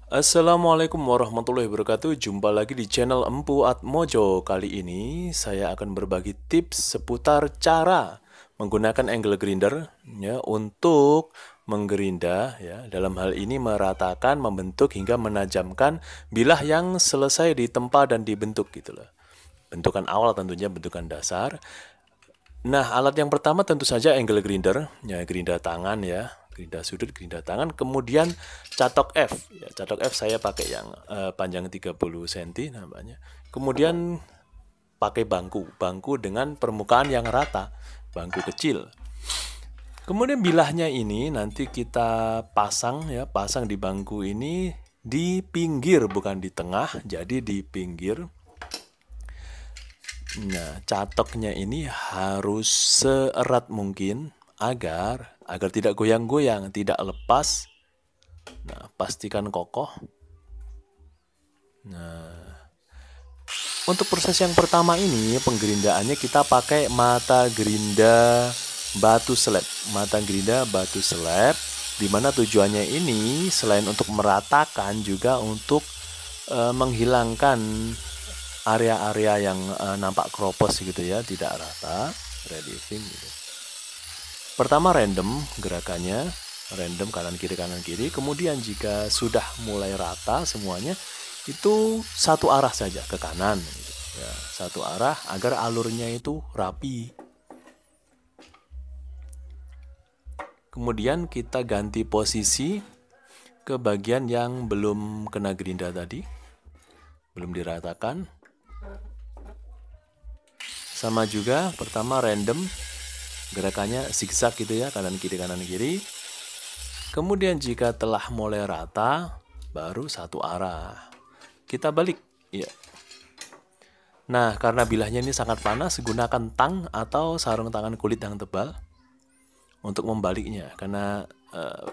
Assalamualaikum warahmatullahi wabarakatuh. Jumpa lagi di channel Empu Atmojo. Kali ini saya akan berbagi tips seputar cara menggunakan angle grinder ya untuk menggerinda ya. Dalam hal ini meratakan, membentuk hingga menajamkan bilah yang selesai ditempa dan dibentuk gitu loh. Bentukan awal tentunya bentukan dasar. Nah, alat yang pertama tentu saja angle grinder, ya gerinda tangan ya, gerinda sudut, gerinda tangan, kemudian catok F. Ya, catok F saya pakai yang panjang 30 cm namanya. Kemudian pakai bangku dengan permukaan yang rata, bangku kecil. Kemudian bilahnya ini nanti kita pasang ya, pasang di bangku ini di pinggir bukan di tengah, jadi di pinggir. Nah, catoknya ini harus seerat mungkin agar tidak goyang-goyang, tidak lepas. Nah, pastikan kokoh. Nah, untuk proses yang pertama ini penggerindaannya kita pakai mata gerinda batu slab. Mata gerinda batu slab di mana tujuannya ini selain untuk meratakan juga untuk menghilangkan area-area yang nampak kropos gitu ya, tidak rata, relieving gitu. Pertama random gerakannya, random kanan kiri, kemudian jika sudah mulai rata semuanya, itu satu arah saja ke kanan gitu. Ya, satu arah agar alurnya itu rapi. Kemudian kita ganti posisi ke bagian yang belum kena gerinda tadi, belum diratakan. Sama juga pertama random gerakannya zigzag gitu ya, kanan kiri. Kemudian jika telah mulai rata baru satu arah kita balik ya. Nah, karena bilahnya ini sangat panas, gunakan tang atau sarung tangan kulit yang tebal untuk membaliknya karena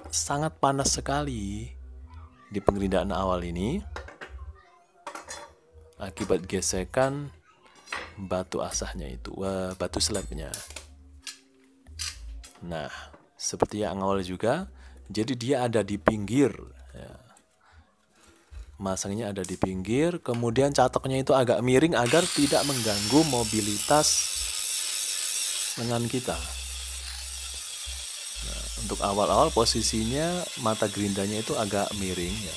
sangat panas sekali di pengerindaan awal ini akibat gesekan batu asahnya itu, batu slabnya. Nah, seperti yang awal juga, jadi dia ada di pinggir. Ya. Masangnya ada di pinggir, kemudian catoknya itu agak miring agar tidak mengganggu mobilitas lengan kita. Nah, untuk awal-awal posisinya mata gerindanya itu agak miring ya,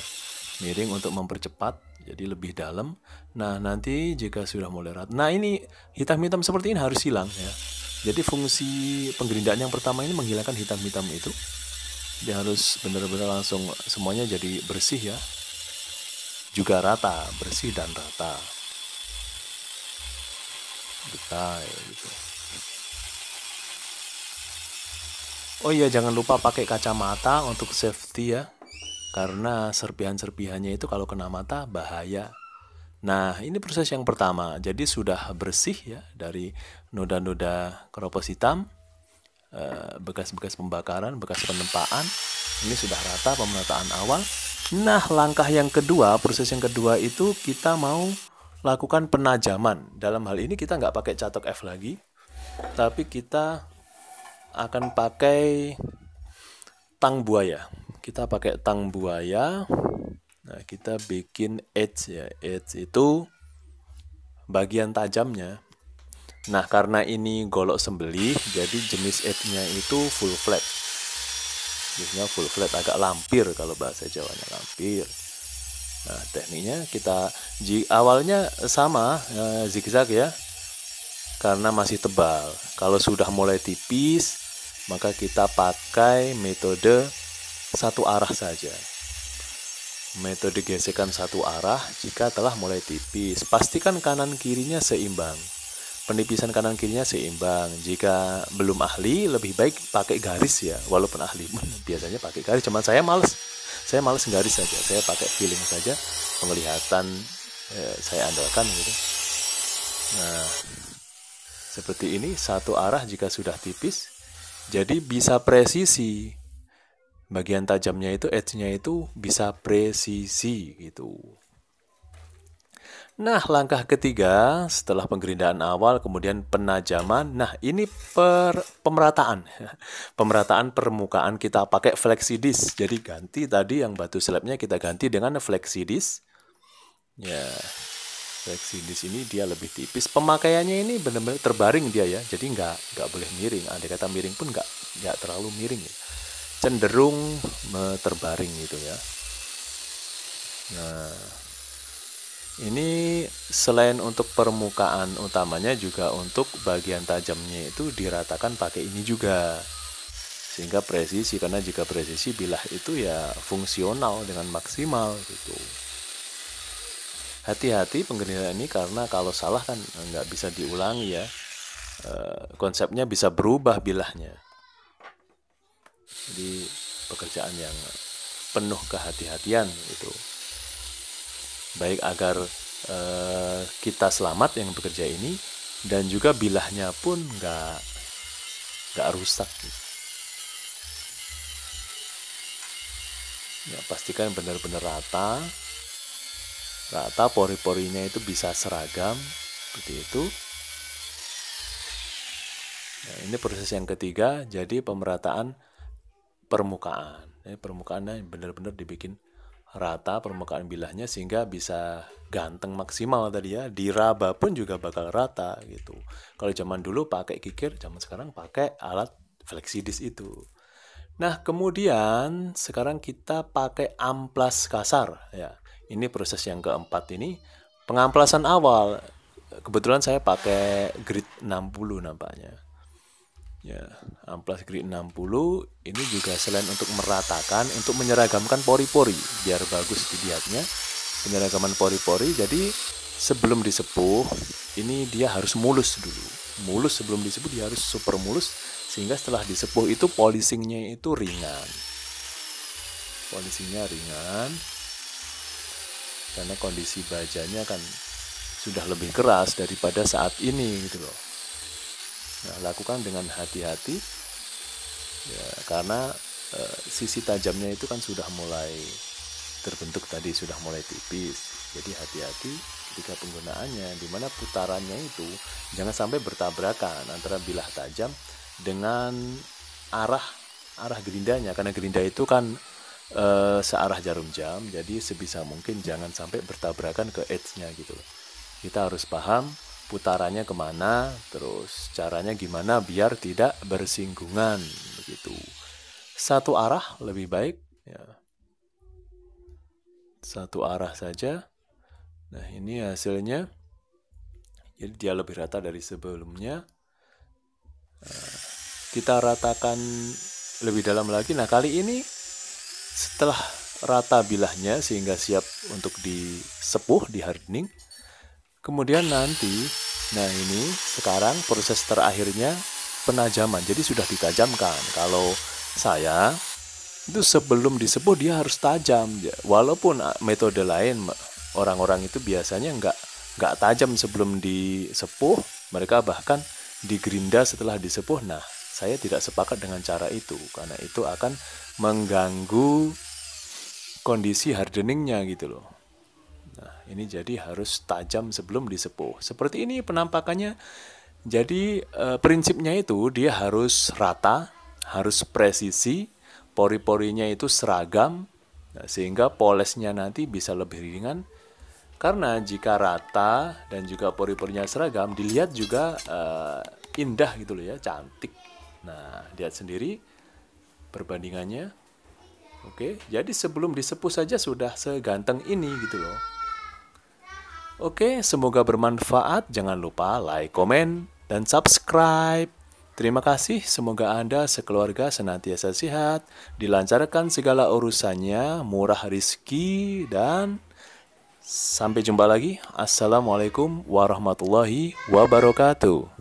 miring untuk mempercepat, jadi lebih dalam. Nah, nanti jika sudah mulai rata, nah ini hitam-hitam seperti ini harus hilang ya. Jadi fungsi penggerindaan yang pertama ini menghilangkan hitam-hitam itu. Dia harus benar-benar langsung semuanya jadi bersih ya. Juga rata, bersih dan rata. Detail gitu. Oh iya, jangan lupa pakai kacamata untuk safety ya. Karena serpihan-serpihannya itu kalau kena mata bahaya. Nah, ini proses yang pertama. Jadi sudah bersih ya dari noda-noda keropos hitam, bekas-bekas pembakaran, bekas penempaan. Ini sudah rata pemerataan awal. Nah, langkah yang kedua, proses yang kedua itu kita mau lakukan penajaman. Dalam hal ini kita nggak pakai catok F lagi, tapi kita akan pakai tang buaya. Kita pakai tang buaya. Nah, kita bikin edge ya. Edge itu bagian tajamnya. Nah, karena ini golok sembelih, jadi jenis edge-nya itu full flat. Biasanya full flat, agak lampir kalau bahasa Jawanya, lampir. Nah, tekniknya kita awalnya sama zigzag ya, karena masih tebal. Kalau sudah mulai tipis, maka kita pakai metode satu arah saja. Metode gesekan satu arah jika telah mulai tipis. Pastikan kanan kirinya seimbang. Penipisan kanan kirinya seimbang. Jika belum ahli, lebih baik pakai garis ya. Walaupun ahli biasanya pakai garis. Cuman saya males. Saya males garis saja. Saya pakai feeling saja. Penglihatan saya andalkan gitu. Nah, seperti ini satu arah jika sudah tipis. Jadi bisa presisi. Bagian tajamnya itu, edge-nya itu bisa presisi gitu. Nah, langkah ketiga setelah pengerindaan awal, kemudian penajaman. Nah, ini pemerataan. Pemerataan permukaan kita pakai flexidisc. Jadi ganti tadi yang batu slabnya kita ganti dengan flexidisc. Ya, flexidisc ini dia lebih tipis. Pemakaiannya ini benar-benar terbaring dia ya. Jadi nggak boleh miring. Andai kata miring pun nggak terlalu miring ya. Cenderung terbaring gitu ya. Nah, ini selain untuk permukaan utamanya juga untuk bagian tajamnya itu diratakan pakai ini juga. Sehingga presisi, karena jika presisi bilah itu ya fungsional dengan maksimal gitu. Hati-hati pengerjaan ini karena kalau salah kan nggak bisa diulangi ya. Konsepnya bisa berubah bilahnya. Jadi pekerjaan yang penuh kehati-hatian itu. Baik agar kita selamat yang bekerja ini dan juga bilahnya pun nggak rusak. Ya, pastikan benar-benar rata, pori-porinya itu bisa seragam seperti itu. Nah, ini proses yang ketiga, jadi pemerataan permukaan. Permukaannya benar-benar dibikin rata permukaan bilahnya sehingga bisa ganteng maksimal tadi ya. Diraba pun juga bakal rata gitu. Kalau zaman dulu pakai kikir, zaman sekarang pakai alat flexidisc itu. Nah, kemudian sekarang kita pakai amplas kasar ya. Ini proses yang keempat ini, pengamplasan awal. Kebetulan saya pakai grid 60 nampaknya. Ya, amplas grid 60 ini juga selain untuk meratakan, untuk menyeragamkan pori-pori biar bagus dilihatnya. Penyeragaman pori-pori, jadi sebelum disepuh ini dia harus mulus dulu. Mulus sebelum disepuh dia harus super mulus sehingga setelah disepuh itu polishingnya itu ringan. Polishingnya ringan karena kondisi bajanya kan sudah lebih keras daripada saat ini gitu loh. Nah, lakukan dengan hati-hati ya, karena sisi tajamnya itu kan sudah mulai terbentuk tadi, sudah mulai tipis. Jadi hati-hati ketika penggunaannya, di mana putarannya itu jangan sampai bertabrakan antara bilah tajam dengan arah gerindanya, karena gerinda itu kan searah jarum jam, jadi sebisa mungkin jangan sampai bertabrakan ke edge-nya gitu. Kita harus paham putarannya kemana, terus caranya gimana biar tidak bersinggungan begitu. Satu arah lebih baik ya. Satu arah saja. Nah, ini hasilnya. Jadi dia lebih rata dari sebelumnya. Kita ratakan lebih dalam lagi. Nah, kali ini setelah rata bilahnya sehingga siap untuk disepuh, di hardening. Kemudian nanti, nah ini sekarang proses terakhirnya penajaman. Jadi sudah ditajamkan. Kalau saya itu sebelum disepuh dia harus tajam. Walaupun metode lain orang-orang itu biasanya nggak tajam sebelum disepuh. Mereka bahkan digerinda setelah disepuh. Nah, saya tidak sepakat dengan cara itu karena itu akan mengganggu kondisi hardeningnya gitu loh. Nah, ini jadi harus tajam sebelum disepuh. Seperti ini penampakannya. Jadi prinsipnya itu dia harus rata, harus presisi, pori-porinya itu seragam, sehingga polesnya nanti bisa lebih ringan. Karena jika rata dan juga pori-porinya seragam, dilihat juga indah gitu loh ya, cantik. Nah, lihat sendiri perbandingannya. Oke, jadi sebelum disepuh saja sudah seganteng ini gitu loh. Oke, semoga bermanfaat. Jangan lupa like, komen, dan subscribe. Terima kasih, semoga Anda sekeluarga senantiasa sehat, dilancarkan segala urusannya, murah rizki, dan sampai jumpa lagi. Assalamualaikum warahmatullahi wabarakatuh.